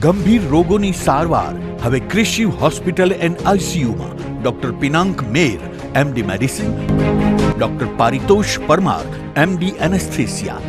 ગંભીર રોગોની સારવાર હવે ક્રિશિવ હોસ્પિટલ એન્ડ આઈસીયુમાં doctor Pinank Mer, MD medicine, doctor Paritosh Parmar, MD anaesthesia,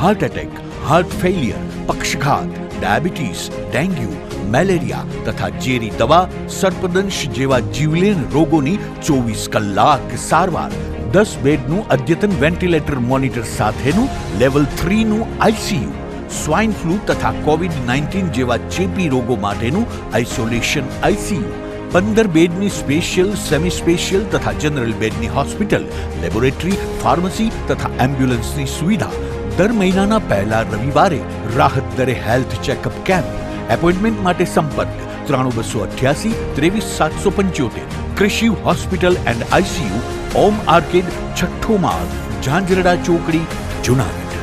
heart attack, heart failure, પક્ષઘાત, ડાયાબિટીસ, ડેન્ગ્યુ, મેલેરિયા તથા ઝેરી દવા, સર્પદંશ જેવા જીવલેણ રોગોની 24 કલાક સારવાર, 10 બેડનું અદ્યતન વેન્ટિલેટર મોનિટર સાથેનું લેવલ 3નું આઈસીયુ, સ્વાઇન ફ્લૂ તથા કોવિડ-19 જેવા ચેપી રોગો માટેનું આઇસોલેશન આઈસીયુ, 15 બેડની સ્પેશિયલ, સેમી સ્પેશિયલ તથા જનરલ બેડની હોસ્પિટલ, લેબોરેટરી, ફાર્મસી તથા એમ્બ્યુલન્સની સુવિધા, દર મહિનાના પહેલા રવિવારે રાહત દરે હેલ્થ ચેકઅપ કેમ્પ. એપોઇન્ટમેન્ટ માટે સંપર્ક 9288 23775. Krishiv hospital and ICU, Om arcade, છઠ્ઠો માળ, ઝાંઝરડા ચોકડી, જુનાગઢ.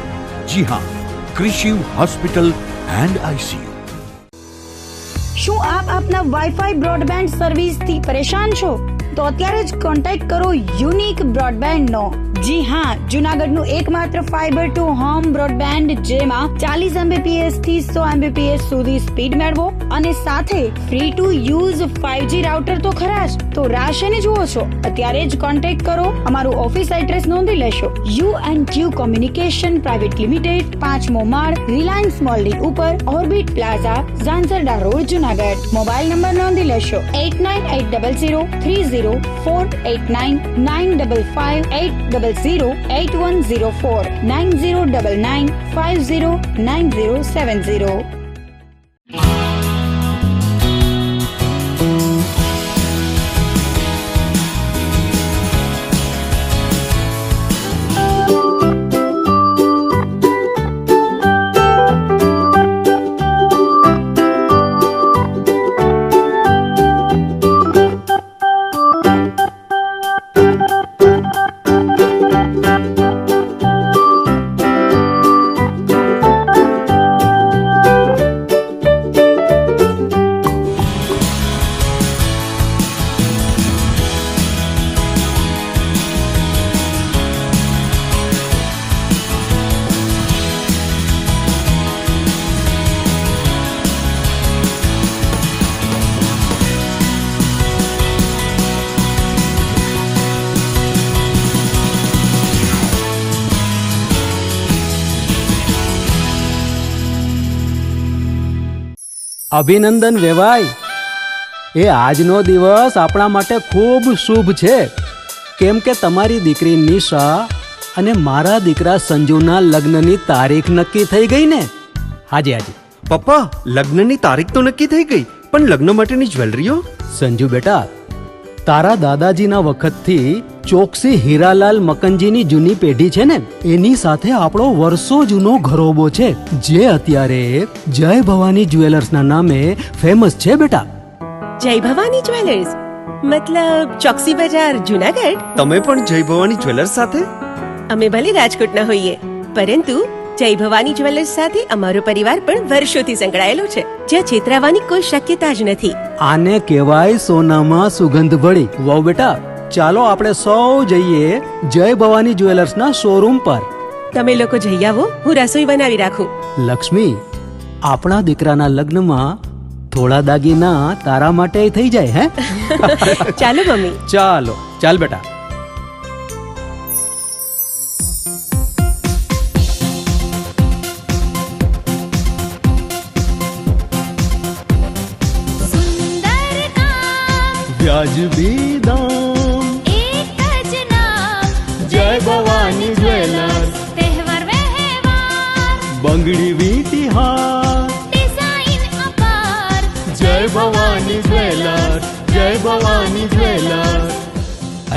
જી હા, ક્રિશિવ હોસ્પિટલ એન્ડ આઈસીયુ. શું આપ આપના વાઈફાઈ બ્રોડબેન્ડ સર્વિસથી પરેશાન છો? તો અત્યારે જ કોન્ટેક્ટ કરો યુનિક બ્રોડબેન્ડનો. જી હા, જુનાગઢનું એકમાત્ર ફાઈબર ટુ હોમ બ્રોડબેન્ડ, જેમાં 40 Mbps થી 100 Mbps સુધી સ્પીડ મેળવો અને સાથે free to use 5G router તો ખરા જ. તો રાહ શેની જુઓ છો? અત્યારે જ કોન્ટેક્ટ કરો. અમારું ઓફિસ એડ્રેસ નોંધી લેશો. U&Q કોમ્યુનિકેશન પ્રાઇવેટ લિમિટેડ, 5મો માળ, રિલાયન્સ મોલની ઉપર, orbit plaza, Zanzarda road, Junagadh. Mobile number નોંધી લેશો 8980030489 955 908104 9099509070. અભિનંદન વેવાય. એ આજનો દિવસ આપણા માટે ખૂબ શુભ છે, કેમ કે તમારી દીકરી નિશા અને મારા દીકરા સંજુના લગ્નની તારીખ નક્કી થઈ ગઈ ને. હાજી. પપ્પા, લગ્નની તારીખ તો નક્કી થઈ ગઈ, પણ લગ્ન માટેની જ્વેલરીઓ? સંજુ બેટા, તારા દાદાજીના વખતથી ચોકસી હીરાલાલ મકનજીની જૂની પેઢી છે ને, એની સાથે આપણો વર્ષો જૂનો ઘરોબો છે, જે અત્યારે જય ભવાની જ્વેલર્સના નામે ફેમસ છે બેટા. જય ભવાની જ્વેલર્સ મતલબ ચોકસી બજાર, જુનાગઢ? તમે પણ જય ભવાની જ્વેલર્સ સાથે? અમે ભલે રાજકોટના હોઈએ, પરંતુ જય ભવાની જ્વેલર્સ સાથે અમારો પરિવાર પણ વર્ષોથી સંકળાયેલો છે, જ્યાં છેતરાવાની કોઈ શક્યતા જ નથી. આને કહેવાય સોનામાં સુગંધ ભળી. વાવ બેટા, ચાલો આપણે સૌ જઈએ જય ભવાની જ્વેલર્સના શોરૂમ પર. તમે લોકો જઈ આવો, હું રસોઈ બનાવી રાખું. લક્ષ્મી, આપણા દીકરાના લગ્નમાં થોડા દાગીના તારા માટે થઈ જાય. હે ચાલો મમ્મી. ચાલ બેટા. વ્યાજબી દામ, એક જ નામ, જય ભવાની જ્વેલર્સ. તહેવાર વ્યવહાર, બંગડી વીટી હાર, ડિઝાઇન અપાર, જય ભવાની જ્વેલર્સ, જય ભવાની જ્વેલર્સ.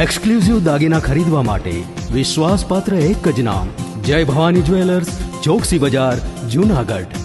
એક્સક્લુઝિવ દાગીના ખરીદવા માટે વિશ્વાસપાત્ર એક જ નામ, જય ભવાની જ્વેલર્સ, ચોકસી બજાર, જુનાગઢ.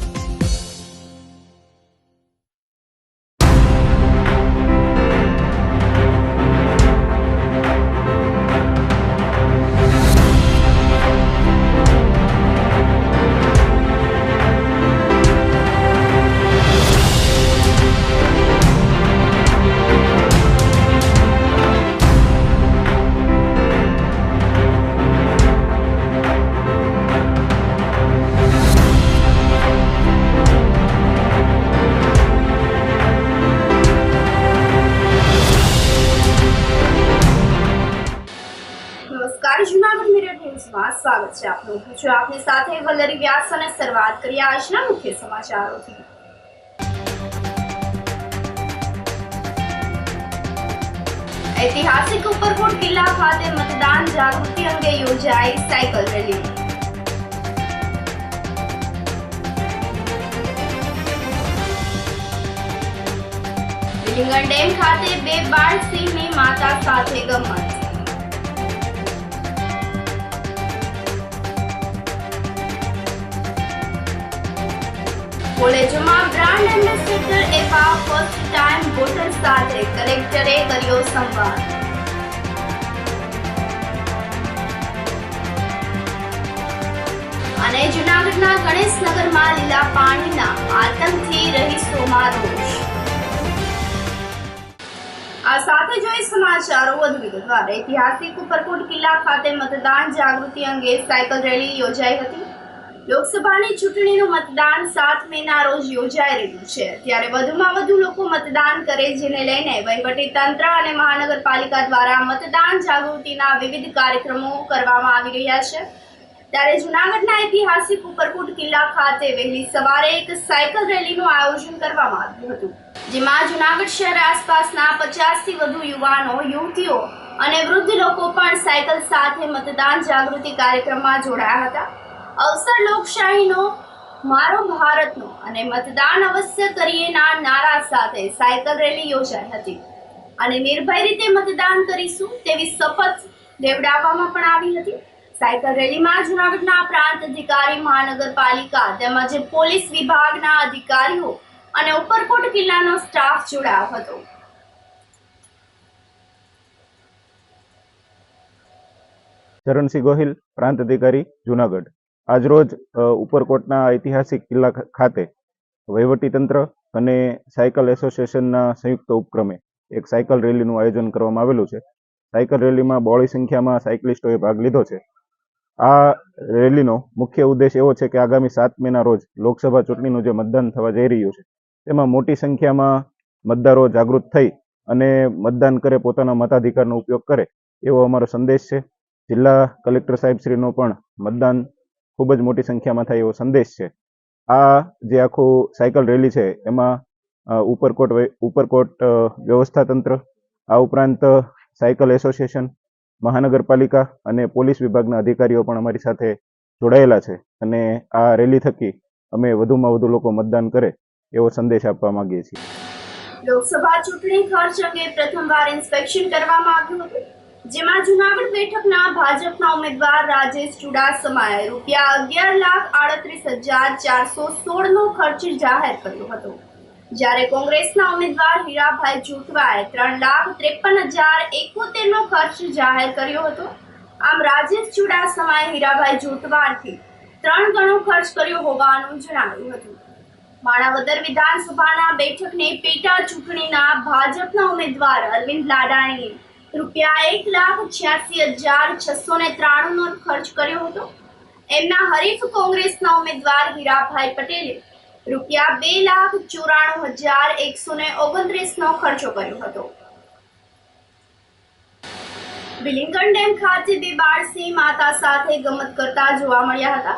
સ્વાગત છે આપનું. હું છું આપની સાથે વલ્લરી વ્યાસ અને શરૂઆત કરીએ આજના મુખ્ય સમાચારોથી. ઐતિહાસિક ઉપરકોટ કિલ્લા ખાતે મતદાન જાગૃતિ અંગે યોજાઈ સાયકલ રેલી. વિલિંગન ડેમ ખાતે 2 બાળ સિંહની માતા સાથે ગમત. કોલેજોમાં બ્રાન્ડ એમ્બેસેડર એવા ફર્સ્ટ ટાઈમ વોટર સાથે કલેક્ટરે કર્યો સંવાદ. અને જૂનાગઢના ગણેશનગરમાં લીલા પાણીના આતંકથી રહીશોમાં રોષ. આ સાથે જોઈ સમાચારો વધુ વિગતવાર. ઐતિહાસિક ઉપરકોટ કિલ્લા ખાતે મતદાન જાગૃતિ અંગે સાયકલ રેલી યોજાઈ હતી. લોકસભાની ચૂંટણીનું મતદાન 7 મેના રોજ યોજાઈ રહ્યું છે, ત્યારે વધુમાં વધુ લોકો મતદાન કરે, જેને લઈને વહીવટીતંત્ર અને મહાનગરપાલિકા દ્વારા મતદાન જાગૃતિના વિવિધ કાર્યક્રમો કરવામાં આવી રહ્યા છે. ત્યારે જૂનાગઢના ઐતિહાસિક ઉપરકોટ કિલ્લા ખાતે વહેલી સવારે એક સાયકલ રેલીનું આયોજન કરવામાં આવ્યું હતું, જેમાં જૂનાગઢ શહેર આસપાસના 50થી વધુ યુવાનો, યુવતીઓ અને વૃદ્ધ લોકો પણ સાયકલ સાથે મતદાન જાગૃતિ કાર્યક્રમમાં જોડાયા હતા. અવસર લોકશાહીનો, મારો ભારતનો અને મતદાન અવશ્ય કરીએના નારા સાથે સાયકલ રેલી યોજાઈ હતી અને નિર્ભય રીતે મતદાન કરીશું તેવી શપથ લેવડાવવામાં પણ આવી હતી. સાયકલ રેલીમાં જૂનાગઢના પ્રાંત અધિકારી, મહાનગરપાલિકા તેમજ પોલીસ વિભાગના અધિકારીઓ અને ઉપરકોટ કિલ્લાનો સ્ટાફ જોડાયો હતો. ચરણસિંહ ગોહિલ, પ્રાંત અધિકારી, જૂનાગઢ. આજરોજ ઉપરકોટના ઐતિહાસિક કિલ્લા ખાતે વહીવટીતંત્ર અને સાયકલ એસોસિએશનના સંયુક્ત ઉપક્રમે એક સાયકલ રેલીનું આયોજન કરવામાં આવેલું છે. સાયકલ રેલીમાં બહોળી સંખ્યામાં સાયકલિસ્ટોએ ભાગ લીધો છે. આ રેલીનો મુખ્ય ઉદ્દેશ એવો છે કે આગામી 7 મેના રોજ લોકસભા ચૂંટણીનું જે મતદાન થવા જઈ રહ્યું છે, તેમાં મોટી સંખ્યામાં મતદારો જાગૃત થઈ અને મતદાન કરે, પોતાના મતાધિકારનો ઉપયોગ કરે, એવો અમારો સંદેશ છે. જિલ્લા કલેક્ટર સાહેબશ્રીનો પણ મતદાન ખૂબ જ મોટી સંખ્યામાં થાય એવો સંદેશ છે. આ જે આખું સાયકલ રેલી છે એમાં ઉપરકોટ વ્યવસ્થા તંત્ર, આ ઉપરાંત સાયકલ એસોસિએશન, મહાનગરપાલિકા અને પોલીસ વિભાગના અધિકારીઓ પણ અમારી સાથે જોડાયેલા છે અને આ રેલી થકી અમે વધુમાં વધુ લોકો મતદાન કરે એવો સંદેશ આપવા માંગીએ છીએ. લોકસભા ચૂંટણી ખર્ચ અંગે પ્રથમવાર ઇન્સ્પેક્શન કરવામાં આવ્યું હતું, જેમાં જૂનાગઢ બેઠકના ભાજપના ઉમેદવાર રાજેશ ચુડાસમાએ ₹11,38,416 નો ખર્ચ જાહેર કર્યો હતો, જ્યારે કોંગ્રેસના ઉમેદવાર હીરાભાઈ જોટવાએ ₹3,53,071 નો ખર્ચ જાહેર કર્યો હતો. આમ રાજેશ ચુડાસમાએ હીરાભાઈ જોટવાથી 3 ગણો ખર્ચ કર્યો હોવાનું જણાવ્યું હતું. માણાવદર વિધાનસભાના બેઠકની પેટા ચૂંટણીના ભાજપના ઉમેદવાર અરવિંદ લાડાણીએ ₹1,86,693 નો ખર્ચ કર્યો હતો. એમના હરીફ કોંગ્રેસના ઉમેદવાર હીરાભાઈ પટેલે ₹2,94,129 નો ખર્ચો કર્યો હતો. વિલિંગન ડેમ ખાતે 2 બાળસિંહ માતા સાથે ગમત કરતા જોવા મળ્યા હતા.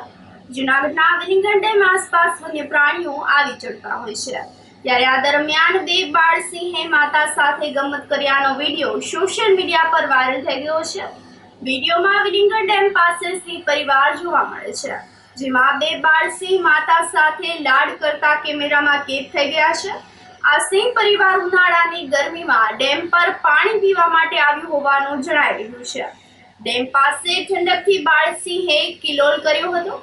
જૂનાગઢના વિલિંગન ડેમ આસપાસ વન્ય પ્રાણીઓ આવી ચડતા હોય છે, ત્યારે આ દરમિયાન 2 બાળસિંહે માતા સાથે ગમત કર્યાનો વિડીયો સોશિયલ મીડિયા પર વાયરલ થઈ ગયો છે. વિડીયોમાં વિલિંગન ડેમ પાસે સિંહ પરિવાર જોવા મળે છે, જેમાં 2 બાળસિંહ માતા સાથે લાડ કરતા કેમેરામાં કેદ થઈ ગયા છે. આ સિંહ પરિવાર ઉનાળાની ગરમીમાં ડેમ પર પાણી પીવા માટે આવ્યું હોવાનું જણાઈ રહ્યું છે. ડેમ પાસે ઠંડકથી બાળસિંહે કિલોલ કર્યો હતો.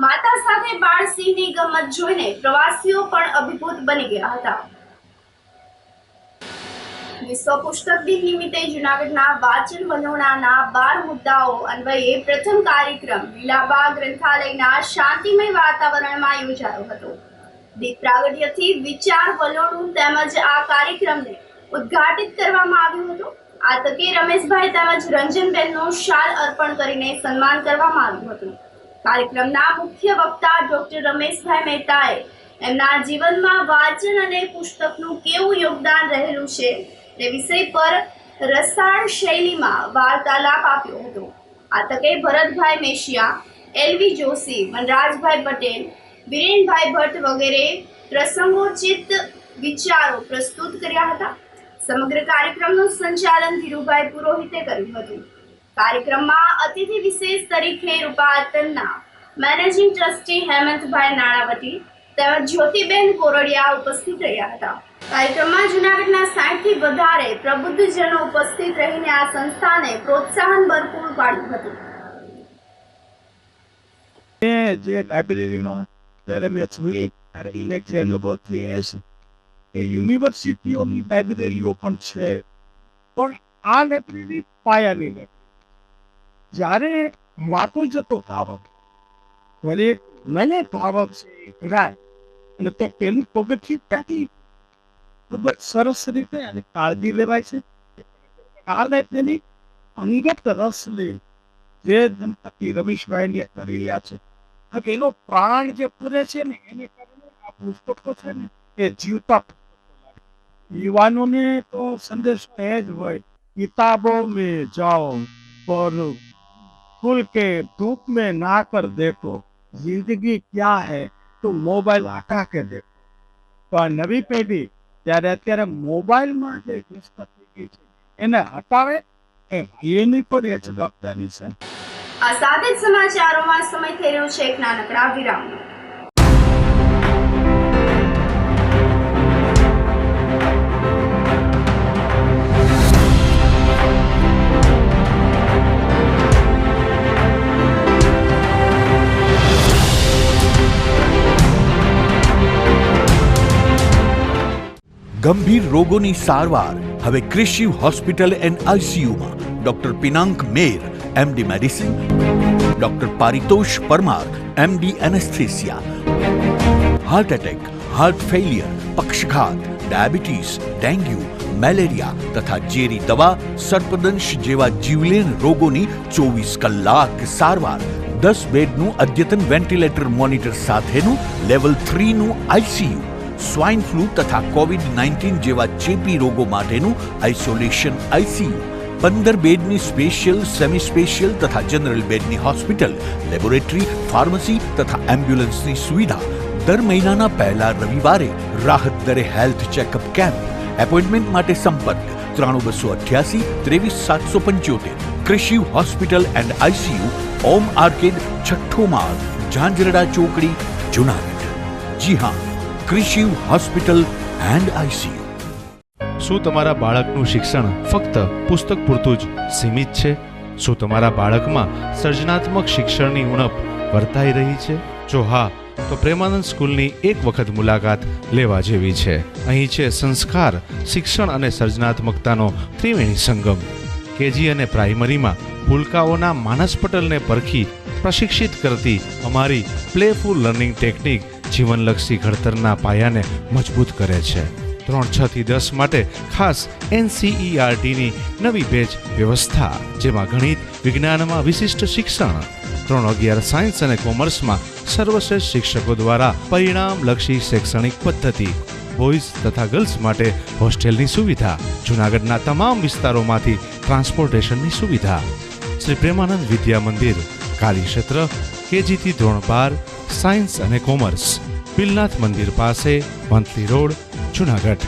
માતા સાથે બાળસિંહની ગમત જોઈને પ્રવાસીઓ પણ અભિભૂત બની ગયા હતા. વિશ્વ પુસ્તક દિન નિમિત્તે જૂનાગઢના વાચન વલોણાના 12 મુદ્દાઓ અન્વયે પ્રથમ કાર્યક્રમ લીલાબા ગ્રંથાલયના શાંતિમય વાતાવરણમાં યોજાયો હતો. દીપ પ્રાગટ્યથી વિચાર વલોણું તેમજ આ કાર્યક્રમને ઉદ્ઘાટિત કરવામાં આવ્યું હતું. આ તકે રમેશભાઈ તેમજ રંજનબેનનું શાલ અર્પણ કરીને સન્માન કરવામાં આવ્યું હતું. કાર્યક્રમના મુખ્ય વક્તા ડોક્ટર રમેશભાઈ મહેતાએ એમના જીવનમાં વાંચન અને પુસ્તકનું કેવું યોગદાન રહેલું છે તે વિષય પર રસાળ શૈલીમાં વાર્તાલાપ આપ્યો હતો. આ તકે ભરતભાઈ મેશિયા, એલવી જોશી, વનરાજભાઈ પટેલ, વિરેનભાઈ ભટ્ટ વગેરે પ્રસંગોચિત વિચારો પ્રસ્તુત કર્યા હતા. સમગ્ર કાર્યક્રમનું સંચાલન ધીરુભાઈ પુરોહિતે કર્યું હતું. કાર્યક્રમમાં અતિથિ વિશેષ તરીકે રૂપાતલના મેનેજિંગ ટ્રસ્ટી હેમંતભાઈ નાણાવટી તેમજ જ્યોતિબેન કોરડિયા ઉપસ્થિત રહ્યા હતા. કાર્યક્રમમાં જૂનાગઢના 60થી વધારે પ્રબુદ્ધજનો ઉપસ્થિત રહીને આ સંસ્થાને પ્રોત્સાહન ભરપૂર પાડ્યું હતું. જે લાઇબ્રેરીનો ત્યારે મેં જોઈ ઇલેક્શન એ યુનિવર્સિટીઓની લાઇબ્રેરીઓ પણ છે, પણ આ લાઇબ્રેરી પાયાની લાઇબ્રેરી. જ્યારે વાતો જતો આવક વળી મને આવક છે રાય અને તો પેલું પગથિયું ત્યાંથી ખૂબ જ સરસ રીતે અને કાળજી લેવાય છે. આ લાઇબ્રેરી અંગત રસ લે જે દંપતી રમેશભાઈને કરી રહ્યા છે. એનો પ્રાણ જે પૂરે છે ને એને કારણે આ પુસ્તકો છે ને એ જીવતા યુવાનોને તો સંદેશ એ જ હોય, किताबों में जाओ और खुल के धूप में ना कर देखो, जिंदगी क्या है तो मोबाइल हटा के देखो. तो આ નવી પેઢી ત્યારે અત્યારે મોબાઈલમાં જે વ્યસ્ત થઈ ગઈ છે એને હટાવે એની પણ એ જવાબદારી છે. આ સાથે જ સમાચારોમાં સમય થઈ રહ્યો છે એક નાનકડા વિરામનો. ગંભીર રોગોની સારવાર હવે ક્રિશિવ હોસ્પિટલ એન્ડ આઈસીયુમાં doctor Pinank Mer, MD medicine, doctor Paritosh Parmar, MD anaesthesia, heart attack, heart failure, પક્ષઘાત, ડાયાબિટીસ, ડેન્ગ્યુ, મેલેરિયા તથા ઝેરી દવા, સર્પદંશ જેવા જીવલેણ રોગોની 24 કલાક સારવાર, 10 બેડનું અદ્યતન વેન્ટિલેટર મોનિટર સાથેનું લેવલ 3નું આઈસીયુ, સ્વાઇન ફ્લૂ તથા કોવિડ-19 જેવા ચેપી રોગો માટેનું આઇસોલેશન આઈસીયુ, 15 બેડની સ્પેશિયલ, સેમી સ્પેશિયલ તથા જનરલ બેડની હોસ્પિટલ, લેબોરેટરી, ફાર્મસી તથા એમ્બ્યુલન્સની સુવિધા. દર મહિનાના પહેલા રવિવારે રાહત દરે હેલ્થ ચેકઅપ કેમ્પ. એપોઇન્ટમેન્ટ માટે સંપર્ક 9288 23775. Krishiv hospital and ICU, Om arcade, છઠ્ઠો માળ, ઝાંઝરડા ચોકડી, જૂનાગઢ. જી હા, ક્રિશિવ હોસ્પિટલ એન્ડ આઈસીયુ. શું તમારા બાળકનું શિક્ષણ ફક્ત પુસ્તક પૂરતું જ સીમિત છે? શું તમારા બાળકમાં સર્જનાત્મક શિક્ષણની ઉણપ વર્તાઈ રહી છે? જો હા, તો પ્રેમાનંદ સ્કૂલની એક વખત મુલાકાત લેવા જેવી છે. અહીં છે સંસ્કાર, શિક્ષણ અને સર્જનાત્મકતાનો ત્રિવેણી સંગમ. કેજી અને પ્રાઇમરીમાં ભૂલકાઓના માનસ પટલને પરખી પ્રશિક્ષિત કરતી અમારી પ્લેફુલ લર્નિંગ ટેકનિક જીવનલક્ષી ઘડતરના પાયાને મજબૂત કરે છે. 3, 6 થી 10 માટે ખાસ NCERTની નવી બેચ વ્યવસ્થા, જેમાં ગણિત, વિજ્ઞાનમાં વિશિષ્ટ શિક્ષણ, 3, 11 સાયન્સ અને કોમર્સમાં સર્વશ્રેષ્ઠ શિક્ષકો દ્વારા પરિણામલક્ષી શૈક્ષણિક પદ્ધતિ, બોયઝ તથા ગર્લ્સ માટે હોસ્ટેલની સુવિધા, જૂનાગઢના તમામ વિસ્તારોમાંથી ટ્રાન્સપોર્ટેશનની સુવિધા. શ્રી પ્રેમાનંદ વિદ્યા મંદિર, કાર્યક્ષેત્ર કેજીથી ધોરણ 12, સાયન્સ અને કોમર્સ, બિલનાથ મંદિર પાસે, વંથલી રોડ, જૂનાગઢ.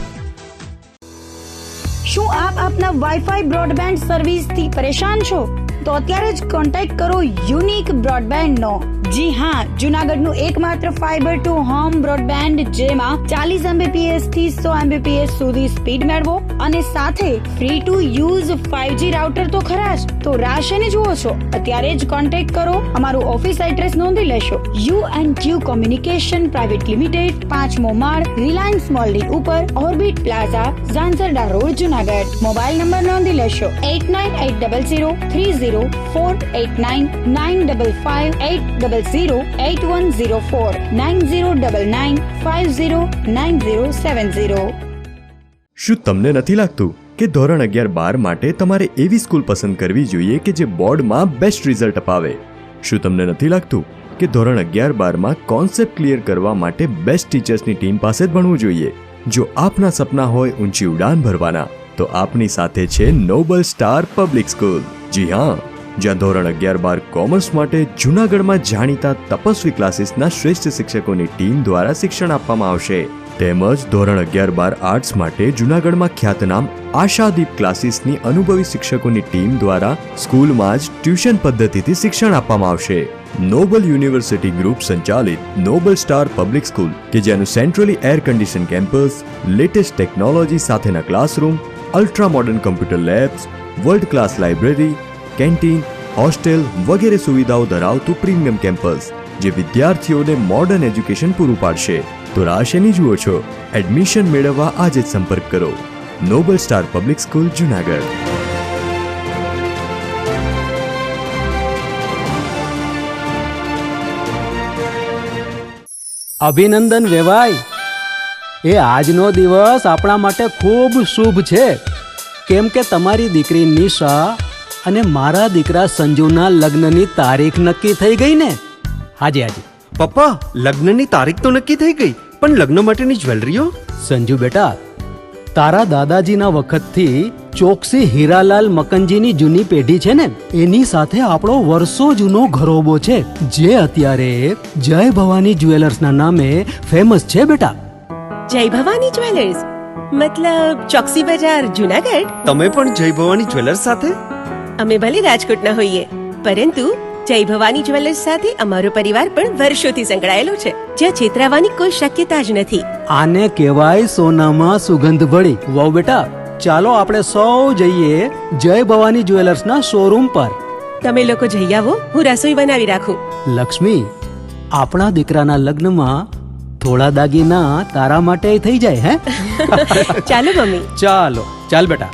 શું આપ આપના વાઈફાઈ બ્રોડબેન્ડ સર્વિસથી પરેશાન છો? તો અત્યારે જ કોન્ટેક્ટ કરો યુનિક બ્રોડબેન્ડ નો. જી હા, જૂનાગઢનું એકમાત્ર ફાઈબર ટુ હોમ બ્રોડબેન્ડ, જેમાં 40 Mbps થી 100 Mbps સુધી સ્પીડ મેળવો અને સાથે free to use 5G router તો ખરા જ. તો રાહ શેની જુઓ છો? અત્યારે જ કોન્ટેક્ટ કરો. અમારું ઓફિસ એડ્રેસ નોંધી લેશો. U&Q કોમ્યુનિકેશન પ્રાઇવેટ લિમિટેડ, 5મો માળ, રિલાયન્સ મોલની ઉપર, orbit plaza, Zanzarda road, Junagadh. Mobile number નોંધી લેશો 89800304899558008104 9099509070. શું તમને નથી લાગતું કે ધોરણ 11-12 માટે તમારે એવી સ્કૂલ પસંદ કરવી જોઈએ કે જે બોર્ડમાં બેસ્ટ રિઝલ્ટ અપાવે? શું તમને નથી લાગતું કે ધોરણ 11-12માં કોન્સેપ્ટ ક્લિયર કરવા માટે બેસ્ટ ટીચર્સની ટીમ પાસે જ ભણવું જોઈએ? જો આપના સપના હોય ઊંચી ઉડાન ભરવાના, તો આપની સાથે છે નોબલ સ્ટાર પબ્લિક સ્કૂલ. જી હા, જ્યાં ધોરણ 11-12 કોમર્સ માટે જૂનાગઢમાં જાણીતા તપસ્વી ક્લાસીસના શ્રેષ્ઠ શિક્ષકોની ટીમ દ્વારા શિક્ષણ આપવામાં આવશે. તેમજ ધોરણ 11-12 આર્ટ્સ માટે જૂનાગઢમાં ખ્યાતનામ આશાદીપ ક્લાસીસની અનુભવી શિક્ષકોની ટીમ દ્વારા સ્કૂલમાં જ ટ્યુશન પદ્ધતિથી શિક્ષણ આપવામાં આવશે. નોબલ યુનિવર્સિટી ગ્રુપ સંચાલિત નોબલ સ્ટાર પબ્લિક સ્કૂલ કે જેનું centrally air condition campus, latest technology સાથેના classroom, ultra modern computer labs, world class library, canteen, hostel વગેરે સુવિધાઓ ધરાવતું પ્રીમિયમ કેમ્પસ જે વિદ્યાર્થીઓને મોડર્ન એજ્યુકેશન પૂરું પાડશે. તો રાહ શેની જુઓ છો? એડમિશન મેળવવા આજે જ સંપર્ક કરો. Noble star public School, Junagadh. અભિનંદન વેવાય. એ આજનો દિવસ આપણા માટે ખૂબ શુભ છે, કેમ કે તમારી દીકરી નિશા અને મારા દીકરા સંજુના લગ્નની તારીખ નક્કી થઈ ગઈ ને. હાજી હાજી. પપ્પા, લગ્નની તારીખ તો નક્કી થઈ ગઈ, પણ લગ્ન માટેની જ્વેલરીઓ? સંજુ બેટા, તારા દાદાજીના વખતથી ચોકસી હીરાલાલ મકનજીની જૂની પેઢી છે ને, એની સાથે આપણો વર્ષો જૂનો ઘરોબો છે, જે અત્યારે જય ભવાની જ્વેલર્સના નામે ફેમસ છે બેટા. જય ભવાની જ્વેલર્સ મતલબ ચોકસી બજાર, જૂનાગઢ? તમે પણ જય ભવાની જ્વેલર્સ સાથે? અમે ભલે રાજકોટના હોઈએ, પરંતુ જય ભવાની જ્વેલર્સ સાથે અમારો પરિવાર પણ વર્ષોથી સંકળાયેલો છે, જ્યાં છેતરાવાની કોઈ શક્યતા જ નથી. આને કહેવાય સોનામાં સુગંધ ભળી. વાવ બેટા, ચાલો આપણે સૌ જઈએ જય ભવાની જ્વેલર્સના શોરૂમ પર. તમે લોકો જઈ આવો, હું રસોઈ બનાવી રાખું. લક્ષ્મી, આપણા દીકરાના લગ્નમાં થોડા દાગીના તારા માટે થઈ જાય. હે ચાલો મમ્મી. ચાલો ચાલ બેટા.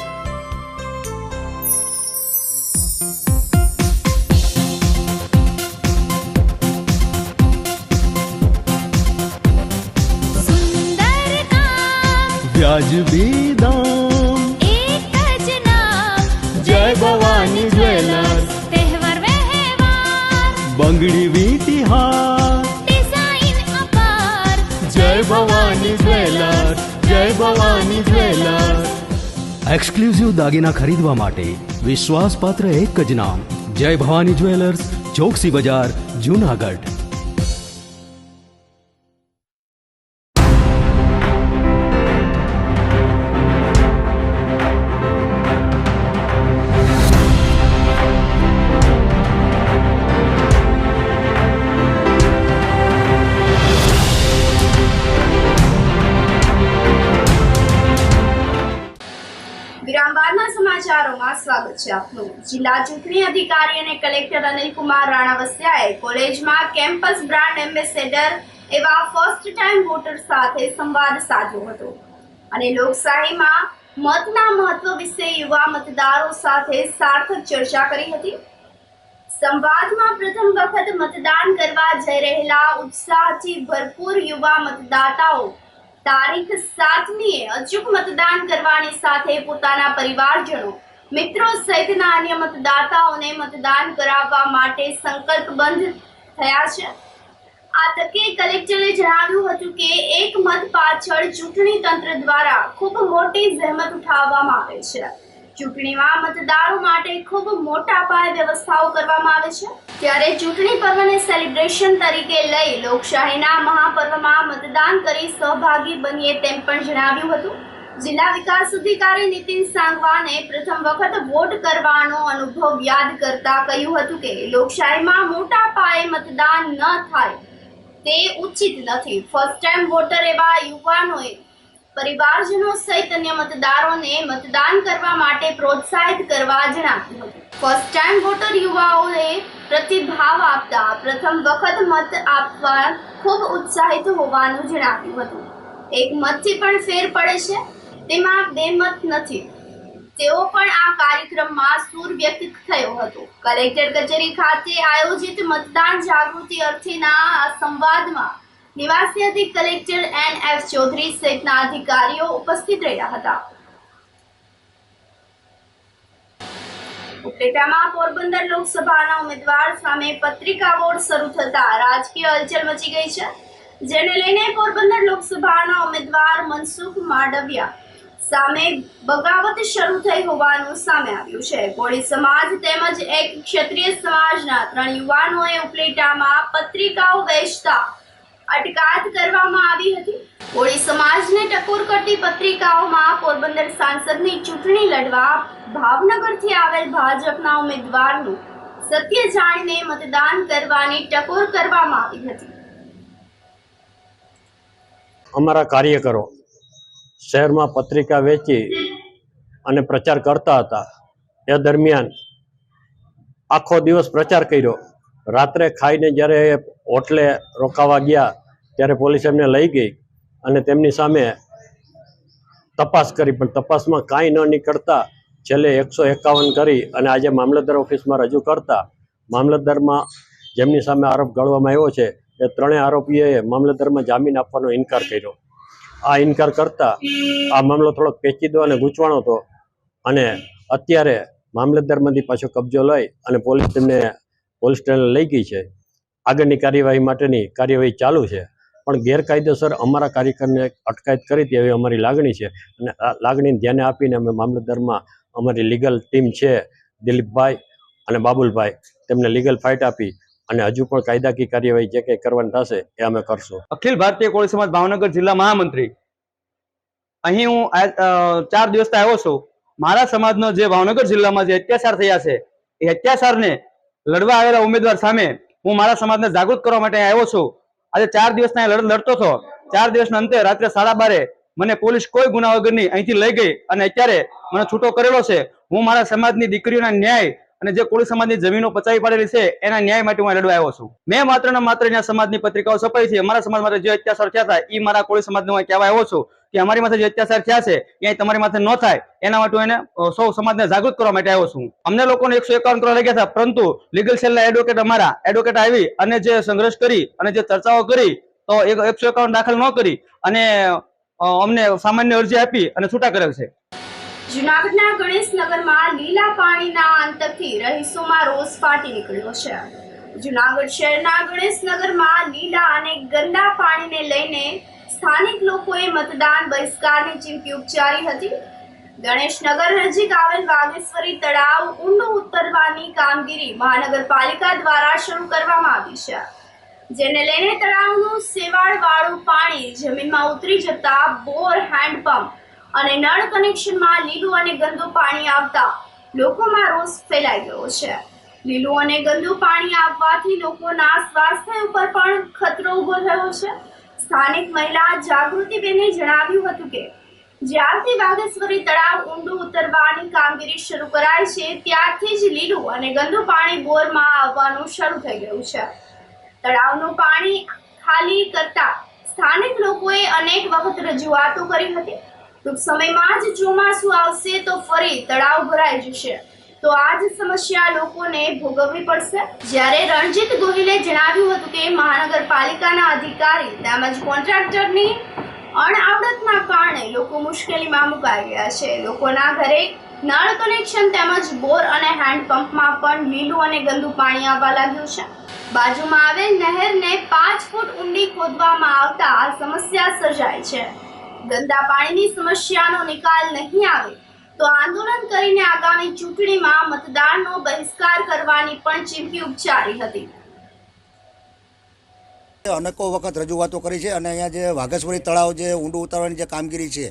સુંદર કામ વ્યાજબી દામ, એક જ નામ જય ભવાની જ્વેલર્સ. તહેવાર વ્યવહાર બંગડી વીંટી હાર, ડિઝાઇન અપાર જય ભવાની જ્વેલર્સ, જય ભવાની જ્વેલર્સ. એક્સક્લુઝિવ દાગીના ખરીદવા માટે વિશ્વાસપાત્ર એક જ નામ, જય ભવાની જ્વેલર્સ, ચોકસી બજાર, જૂનાગઢ. વિરામ બાદના સમાચારોમાં સ્વાગત છે આપનું. જિલ્લા ચૂંટણી અધિકારી અને કલેક્ટર અનિલકુમાર રાણાવસિયાએ કોલેજમાં કેમ્પસ બ્રાન્ડ એમ્બેસેડર એવા ફર્સ્ટ ટાઈમ વોટર સાથે સંવાદ સાધ્યો હતો અને લોકશાહીમાં મતના મહત્વ વિશે યુવા મતદારો સાથે સાર્થક ચર્ચા કરી હતી. સંવાદમાં પ્રથમ વખત મતદાન કરવા જઈ રહેલા ઉત્સાહથી ભરપૂર યુવા મતદાતાઓ તારીખ 7મીએ અચૂક મતદાન કરવાની સાથે પોતાના પરિવારજનો, મિત્રો સહિતના અન્ય મતદાતાઓને મતદાન કરાવવા માટે સંકલ્પબદ્ધ થયા છે. આ તકે કલેક્ટરે જણાવ્યું હતું કે એક મત પાછળ ચૂંટણી તંત્ર દ્વારા ખૂબ મોટી જહેમત ઉઠાવવામાં આવે છે. ચૂંટણીમાં મતદારો માટે ખૂબ મોટા પાયે વ્યવસ્થાઓ કરવામાં આવે છે. ત્યારે ચૂંટણી પર્વને સેલિબ્રેશન તરીકે લઈ લોકશાહીના મહાપર્વમાં મતદાન કરી સહભાગી બનીએ તેમ પણ જણાવ્યું હતું. જિલ્લા વિકાસ અધિકારી નીતિન સાંગવાને પ્રથમ વખત વોટ કરવાનો અનુભવ યાદ કરતા કહ્યું હતું કે લોકશાહીમાં મોટા પાયે મતદાન ન થાય તે ઉચિત નથી. ફર્સ્ટ ટાઈમ વોટર એવા યુવાનોએ પરિવારજનો સહિત અન્ય મતદારોને મતદાન કરવા માટે પ્રોત્સાહિત કરવા જણાવ્યું હતું. ફર્સ્ટ ટાઈમ વોટર યુવાઓએ પ્રતિભાવ આપતા પ્રથમ વખત મત આપવા ખૂબ ઉત્સાહિત હોવાનું જણાવ્યું હતું. એક મતથી પણ ફેર પડે છે, તેમાં બે મત નથી. તેઓ પણ આ કાર્યક્રમમાં સૂર વ્યક્ત થયો હતો. કલેક્ટર કચેરી ખાતે આયોજિત મતદાન જાગૃતિ અર્થેના આ સંવાદમાં નિવાસી અધિક કલેક્ટર NF ચૌધરી સહિતના અધિકારીઓ ઉપસ્થિત રહ્યા હતા. ઉપલેટામાં પોરબંદર લોકસભાના ઉમેદવાર સામે પત્રિકા વોટ શરૂ થતા રાજકીય હલચલ મચી ગઈ છે, જેને લઈને પોરબંદર લોકસભાના ઉમેદવાર મનસુખ માંડવિયા સામે બગાવત શરૂ થઈ હોવાનું સામે આવ્યું છે. કોળી સમાજ તેમજ એક ક્ષત્રિય સમાજના 3 યુવાનોએ ઉપલેટામાં પત્રિકાઓ વેચતા અટકાયત કરવામાં આવી હતી. કોળી સમાજને ટકોર કરતી પત્રિકાઓમાં પોરબંદર સાંસદની ચૂંટણી લડવા ભાવનગરથી આવેલ ભાજપના ઉમેદવારનું સત્ય જાણીને મતદાન કરવાની ટકોર કરવામાં આવી હતી. અમારા કાર્યકરો શહેરમાં પત્રિકા વેચી અને પ્રચાર કરતા હતા. એ દરમિયાન આખો દિવસ પ્રચાર કર્યો. રાત્રે ખાઈને જ્યારે હોટલે રોકાવા ગયા ત્યારે પોલીસ એમને લઈ ગઈ અને તેમની સામે તપાસ કરી, પણ તપાસમાં કાંઈ ન નીકળતા છેલ્લે 151 કરી અને આજે મામલતદાર ઓફિસમાં રજૂ કરતા મામલતદારમાં જેમની સામે આરોપ ઘડવામાં આવ્યો છે એ 3 આરોપીઓએ મામલતદારમાં જામીન આપવાનો ઇનકાર કર્યો. આ ઇનકાર કરતા આ મામલો થોડોક પેચીદો અને ગૂંચવાણો હતો અને અત્યારે મામલતદારમાંથી પાછો કબજો લઈ અને પોલીસ તેમને પોલીસ સ્ટેશન લઈ ગઈ છે. આગળની કાર્યવાહી માટેની કાર્યવાહી ચાલુ છે, પણ ગેરકાયદેસર અમારા કાર્યકરને અટકાયત કરી હતી એવી અમારી લાગણી છે અને આ લાગણીને ધ્યાને આપીને અમે મામલતદારમાં અમારી લીગલ ટીમ છે, દિલીપભાઈ અને બાબુલભાઈ, તેમને લીગલ ફાઇટ આપી અને હજુ પણ કાયદાકીય કાર્યવાહી જે કંઈ કરવાની થશે એ અમે કરશું. અખિલ ભારતીય કોળી સમાજ ભાવનગર જિલ્લા મહામંત્રી. અહીં હું 4 દિવસથી આવ્યો છું. મારા સમાજનો જે ભાવનગર જિલ્લામાં જે અત્યાચાર થયા છે એ અત્યાચારને લડવા આવેલા ઉમેદવાર સામે હું મારા સમાજને જાગૃત કરવા માટે આવ્યો છું. આજે 4 દિવસના લડતો હતો. 4 દિવસના અંતે રાત્રે 12:30 મને પોલીસ કોઈ ગુના વગરની અહીંથી લઈ ગઈ અને અત્યારે મને છૂટો કરેલો છે. હું મારા સમાજની દીકરીઓના ન્યાય અને જે કોળી સમાજની જમીનો પચાવી પાડેલી છે એના ન્યાય માટે હું લડવા આવ્યો છું. મેં માત્ર ને માત્ર અહીંયા સમાજની પત્રિકાઓ છપાઈ છે. અમારા સમાજ માટે જે અત્યાચાર થયા હતા એ મારા કોળી સમાજને હું કહેવા આવ્યો છું કે અમારી માથે જે અત્યાચાર થયા છે એ તમારી માથે ન થાય એના માટે હું એને સૌ સમાજને જાગૃત કરવા માટે આવ્યો છું. અમને લોકોને 151 કરોડ લાગ્યા હતા, પરંતુ લીગલ સેલના અમારા એડવોકેટ આવી અને જે સંઘર્ષ કરી અને જે ચર્ચાઓ કરી તો 151 દાખલ ન કરી અને અમને સામાન્ય અરજી આપી અને છૂટા કરેલ છે. જૂનાગઢના ગણેશનગરમાં લીલા પાણીના આતંકથી રહીશોમાં રોષ ફાટી નીકળ્યો છે. જૂનાગઢ શહેરના ગણેશનગરમાં લીલા અને ગંદા પાણીને લઈને સ્થાનિક લોકોએ મતદાન બહિષ્કારની ચીમકી ઉચ્ચારી હતી. ગણેશનગર નજીક આવેલ વાઘેશ્વરી તળાવ ઊંડું ઉતરવાની કામગીરી મહાનગરપાલિકા દ્વારા શરૂ કરવામાં આવી છે, જેને લઈને તળાવનું સેવાળવાળું પાણી જમીનમાં ઉતરી જતા બોર, હેન્ડપંપ અને નળ કનેક્શનમાં લીલું અને ગંદુ પાણી આવતા લોકોમાં રોષ ફેલાઈ ગયો છે. લીલું અને ગંદુ પાણી આવવાથી લોકોના સ્વાસ્થ્ય ઉપર પણ ખતરો ઊભો થયો છે. સ્થાનિક મહિલા જાગૃતિબેને જણાવ્યું હતું કે જ્યારથી વાઘેશ્વરી તળાવ ઊંડું ઉતરવાની કામગીરી શરૂ કરાઈ છે ત્યારથી જ લીલું અને ગંદુ પાણી બોરમાં આવવાનું શરૂ થઈ ગયું છે. તળાવનું પાણી ખાલી કરતા સ્થાનિક લોકોએ અનેક વખત રજૂઆતો કરી હતી. ટૂંક સમયમાં જ ચોમાસું આવશે તો ફરી તળાવ ભરાઈ જશે, તો આ જ સમસ્યા લોકોને ભોગવવી પડશે. જ્યારે રણજીત ગોહિલે જણાવ્યું હતું કે મહાનગરપાલિકાના અધિકારી તેમજ કોન્ટ્રાક્ટરની અણઆવડતના કારણે લોકો મુશ્કેલીમાં મુકાઈ ગયા છે. લોકોના ઘરે નળ કનેક્શન તેમજ બોર અને હેન્ડપંપમાં પણ લીલું અને ગંદુ પાણી આવવા લાગ્યું છે. બાજુમાં આવેલ નહેરને 5 ફૂટ ઊંડી ખોદવામાં આવતા આ સમસ્યા સર્જાય છે. ગંદા પાણીની સમસ્યાનો નિકાલ નહીં આવે તો આંદોલન કરીને આગામી ચૂંટણીમાં મતદાનનો બહિષ્કાર કરવાની પણ ચીમકી ઉચ્ચારી હતી. અનેકો વખત રજૂઆતો કરી છે અને અહીંયા જે વાઘેશ્વરી તળાવ જે ઊંડું ઉતારવાની જે કામગીરી છે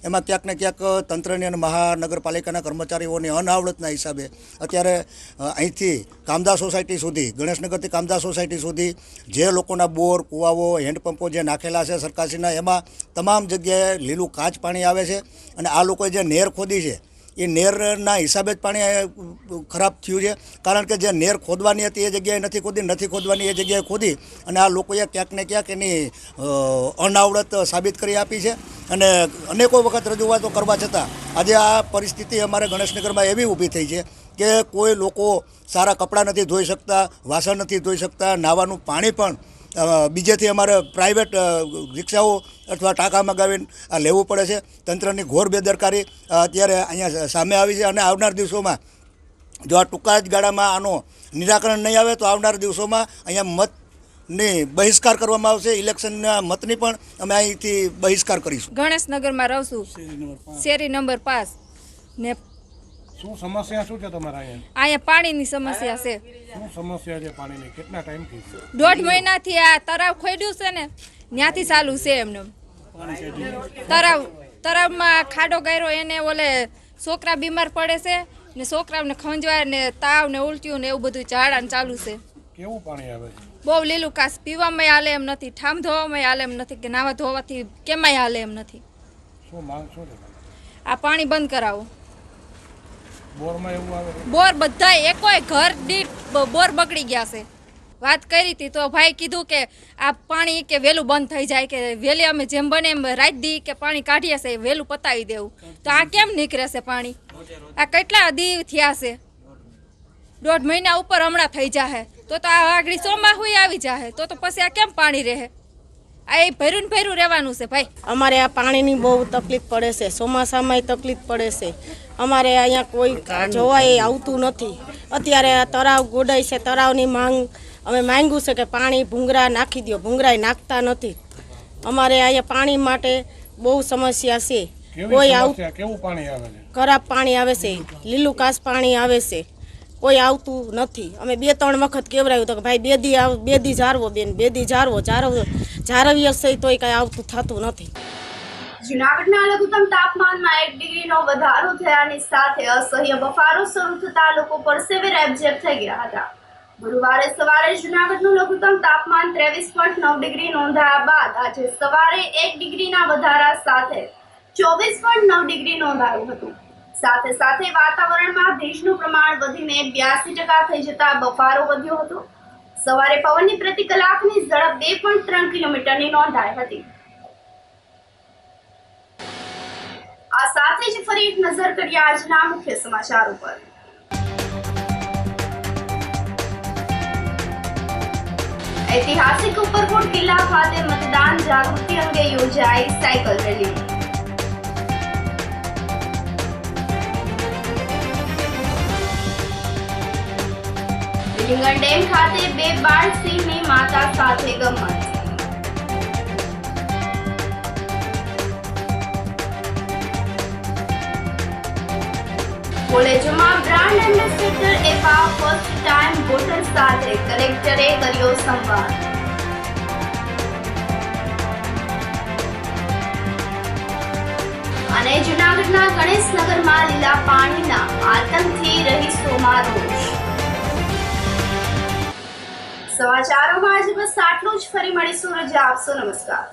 એમાં ક્યાંક ને ક્યાંક તંત્રની અને મહાનગરપાલિકાના કર્મચારીઓની અનાવડતના હિસાબે અત્યારે અહીંથી કામદાર સોસાયટી સુધી, ગણેશનગરથી કામદાર સોસાયટી સુધી જે લોકોના બોર, કુવાઓ, હેન્ડપંપો જે નાખેલા છે સરકારશ્રીના, એમાં તમામ જગ્યાએ લીલું કાચ પાણી આવે છે અને આ લોકોએ જે નહેર ખોદી છે એ નહેરના હિસાબે જ પાણી ખરાબ થયું છે. કારણ કે જે નહેર ખોદવાની હતી એ જગ્યાએ નથી ખોદવાની એ જગ્યાએ ખોદી અને આ લોકોએ ક્યાંક ને ક્યાંક એની અનાવડત સાબિત કરી આપી છે. અને અનેકો વખત રજૂઆતો કરવા છતાં આજે આ પરિસ્થિતિ અમારે ગણેશનગરમાં એવી ઊભી થઈ છે કે કોઈ લોકો સારા કપડાં નથી ધોઈ શકતા, વાસણ નથી ધોઈ શકતા, નાહવાનું પાણી પણ બીજેથી અમારે પ્રાઇવેટ રિક્ષાઓ અથવા ટાંકા મગાવીને આ લેવું પડે છે. તંત્રની ઘોર બેદરકારી અત્યારે અહીંયા સામે આવી છે અને આવનાર દિવસોમાં જો આ ટૂંકા જ ગાળામાં આનો નિરાકરણ નહીં આવે તો આવનાર દિવસોમાં અહીંયા ની બહિષ્કાર કરવામાં આવશે. ઇલેક્શનના મતની પણ અમે અહીંથી બહિષ્કાર કરીશું. ગણેશનગરમાં રહું છું, શેરી નંબર 5 ને શું સમસ્યા શું છે તમારા અહીંયા? અહીંયા પાણીની સમસ્યા છે. શું સમસ્યા છે પાણીની? કેટલા ટાઈમથી? 1.5 મહિનાથી આ તળાવ ખોદ્યું છે ને, ત્યાંથી ચાલુ છે એમને. તળાવમાં ખાડો ગાયરો, એને ઓલે છોકરા બીમાર પડે છે ને, છોકરાઓને ખંજવાય ને, તાવ ને ઉલટીયું ને એવું બધું ઝાડા ચાલુ છે. કેવું પાણી આવે છે? બહુ લીલું કાસ, પીવામાં હાલે એમ નથી, ઠામ ધોવામાં હાલે એમ નથી, કે નાવા ધોવાથી કેમાંય હાલે એમ નથી. શું માંગ શું છે? આ પાણી બંધ કરાવો. બોરમાં એવું આવે? બોર બધા એકોય ઘર દીઠ બોર બગડી ગયા છે. વાત કરી હતી તો ભાઈ કીધું કે આ પાણી કે વહેલું બંધ થઈ જાય, કે વહેલી અમે જેમ બને એમ રાત દી કે પાણી કાઢીએ છે, વહેલું પતાવી દેવું. તો આ કેમ નીકળે છે પાણી? આ કેટલા દી થયા છે? 1.5 મહિના ઉપર હમણાં થઈ જાય તો આ આગળ ચોમાસું આવી જાય તો પછી આ કેમ પાણી રહે? આ એ ભર્યું રહેવાનું છે ભાઈ. અમારે આ પાણીની બહુ તકલીફ પડે છે, ચોમાસામાંય તકલીફ પડે છે. અમારે અહીંયા કોઈ જોવાય આવતું નથી. અત્યારે આ તળાવ ગોડાય છે, તળાવની માંગ અમે માંગ્યું છે કે પાણી ભૂંગરા નાખી દો, ભૂંગરાય નાખતા નથી. અમારે અહીંયા પાણી માટે બહુ સમસ્યા છે. કોઈ કેવું પાણી આવે છે? ખરાબ પાણી આવે છે, લીલું કાસ પાણી આવે છે, કોઈ આવતું નથી. અમે 2-3 વખત કેવરાયું તો કે ભાઈ 2 દી જારવો બેન, 2 દી જારવીએ છે તોય કાંઈ આવતું થતું નથી. જૂનાગઢના લઘુત્તમ તાપમાનમાં 1 ડિગ્રીનો વધારો થયાની સાથે અસહ્ય બફારો શરૂ થતા લોકો પરસેવે રેબઝેબ થઈ ગયા હતા. ગુરુવારે સવારે જૂનાગઢનું લઘુત્તમ તાપમાન 23.9 ડિગ્રી નોંધાયા બાદ આજે સવારે 1 ડિગ્રીના વધારા સાથે 24.9 ડિગ્રી નોંધાયું હતું. સાથે સાથે વાતાવરણમાં ભેજનું પ્રમાણ વધીને 82% થઈ જતા બફારો વધ્યો હતો. સવારે પવનની પ્રતિ કલાકની ઝડપ 2.3 કિલોમીટરની નોંધાઈ હતી. આ સાથે જ ફરી એક નજર કરીએ આજના મુખ્ય સમાચારો પર. ઐતિહાસિક ઉપરકોટ કિલ્લા ખાતે મતદાન જાગૃતિ અંગે યોજાઈ સાયકલ રેલી. વિલિંગન ડેમ ખાતે 2 બાળ સિંહની માતા સાથે ગમત. કોલેજોમાં બ્રાન્ડ એમ્બેસેડર એવા ફર્સ્ટ ટાઈમ વોટર સાથે કલેક્ટરે કર્યો સંવાદ. અને જૂનાગઢના ગણેશનગરમાં લીલા પાણીના આતંકથી રહીશોમાં રોષ. સમાચારોમાં આજે બસ આટલું જ. ફરી મળીશું. રજા આપશો. નમસ્કાર.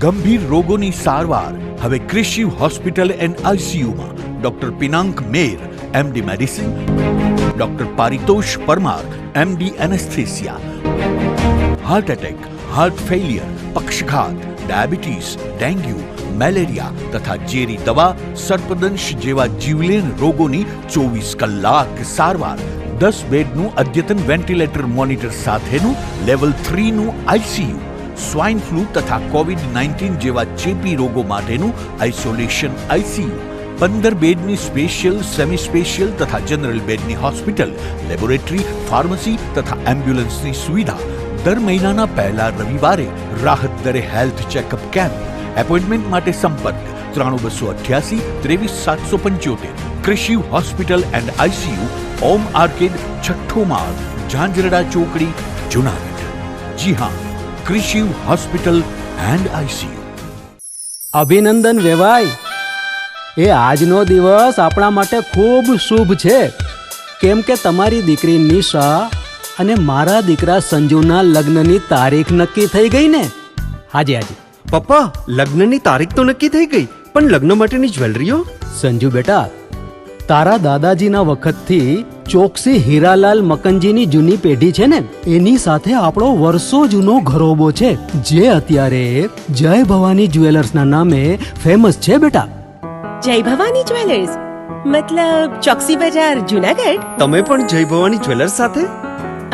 ગંભીર રોગોની સારવાર હવે ક્રિશિવ હોસ્પિટલ એન્ડ આઈસીયુમાં doctor Pinank Mer MD medicine, doctor Paritosh Parmar MD anaesthesia, heart attack, heart failure, પક્ષઘાત, ડાયાબિટીસ, ડેન્ગ્યુ, મેલેરિયા તથા ઝેરી દવા, સર્પદંશ જેવા જીવલેણ રોગોની 24 કલાક સારવાર. 10 બેડનું અદ્યતન વેન્ટિલેટર મોનિટર સાથેનું લેવલ 3નું આઈસીયુ, સ્વાઇન ફ્લૂ તથા કોવિડ-19 જેવા ચેપી રોગો માટેનું આઇસોલેશન આઈસીયુ, 15 બેડની સ્પેશિયલ, સેમી સ્પેશિયલ તથા જનરલ બેડની હોસ્પિટલ, લેબોરેટરી, ફાર્મસી તથા એમ્બ્યુલન્સની સુવિધા. દર મહિનાના પહેલા રવિવારે રાહત દરે હેલ્થ ચેકઅપ કેમ્પ. એપોઇન્ટમેન્ટ માટે સંપર્ક 9288 23775. Krishiv hospital and ICU, Om arcade, છઠ્ઠો માળ, ઝાંઝરડા ચોકડી, જૂનાગઢ. જી હા, ક્રિશિવ હોસ્પિટલ એન્ડ આઈસીયુ. અભિનંદન વેવાઈ, એ આજનો દિવસ આપણા માટે ખૂબ શુભ છે, કેમ કે તમારી દીકરી નિશા અને મારા દીકરા સંજુના લગ્નની તારીખ નક્કી થઈ ગઈ ને. હાજી હાજી પપ્પા, લગ્નની તારીખ તો નક્કી થઈ ગઈ, પણ લગ્ન માટેની જ્વેલરીઓ? સંજુ બેટા, તારા દાદાજીના વખતથી ચોકસી હીરાલાલ મકનજીની જૂની પેઢી છે ને એની સાથે આપણો વર્ષો જૂનો ઘરોબો છે જે અત્યારે જય ભવાની જ્વેલર્સના નામે ફેમસ છે બેટા. જય ભવાની જ્વેલર્સ મતલબ ચોકસી બજાર જુનાગઢ. તમે પણ જય ભવાની જ્વેલર્સ સાથે?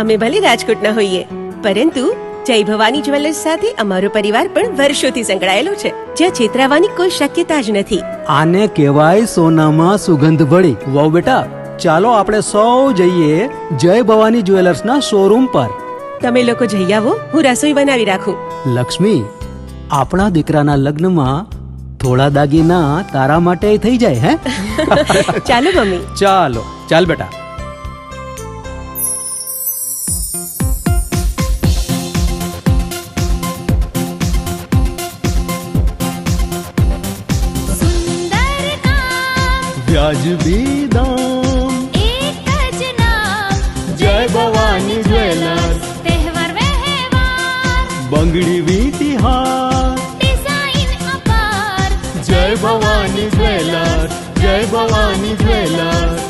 અમે ભલે રાજકોટના હોઈએ પરંતુ જય ભવાની જ્વેલર્સ સાથે અમારો પરિવાર પણ વર્ષોથી સંકળાયેલો છે જ્યાં છેતરાવાની કોઈ શક્યતા જ નથી. આને કહેવાય સોનામાં સુગંધ ભળી. વાવ બેટા, ચાલો આપણે સૌ જઈએ જય ભવાની જ્વેલર્સના શોરૂમ પર. તમે લોકો જઈ આવો, હું રસોઈ બનાવી રાખું. લક્ષ્મી, આપણા દીકરાના લગ્નમાં થોડા દાગીના તારા માટે થઈ જાય હે? ચાલો મમ્મી. ચાલો ચાલ બેટા. વ્યાજબી દામ એક જ નામ જય ભવાની જ્વેલર્સ. તહેવાર વ્યવહાર બંગડી વીટી હાર ડિઝાઇન અપાર જય ભવાની જ્વેલર્સ. જય ભવાની જ્વેલર્સ.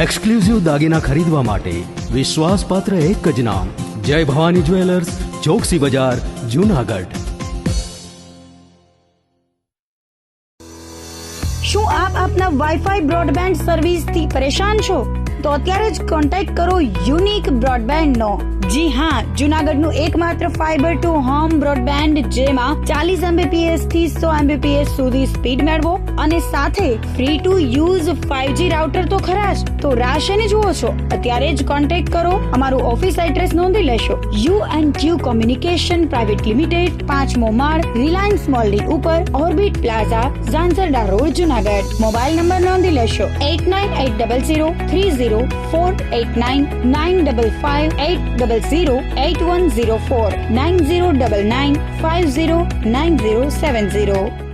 એક્સક્લુઝિવ દાગીના ખરીદવા માટે વિશ્વાસપાત્ર એક જ નામ જય ભવાની જ્વેલર્સ, ચોકસી બજાર, જૂનાગઢ. શું આપ આપના વાઈફાઈ બ્રોડબેન્ડ સર્વિસથી પરેશાન છો? તો અત્યારે જ કોન્ટેક્ટ કરો યુનિક બ્રોડબેન્ડ નો. જી હા, જુનાગઢનું એકમાત્ર ફાઈબર ટુ હોમ બ્રોડબેન્ડ જેમાં 40 Mbps થી 100 Mbps સુધી સ્પીડ મેળવો અને સાથે free to use 5G router તો ખરા જ. તો રાહ શેની જુઓ છો? અત્યારે જ કોન્ટેક્ટ કરો. અમારું ઓફિસ એડ્રેસ નોંધી લેશો. U&Q કોમ્યુનિકેશન પ્રાઇવેટ લિમિટેડ, 5મો માળ, રિલાયન્સ મોલની ઉપર, orbit plaza, Zanzarda road, Junagadh. Mobile number નોંધી લેશો 8980030489 95580808104 9099509070.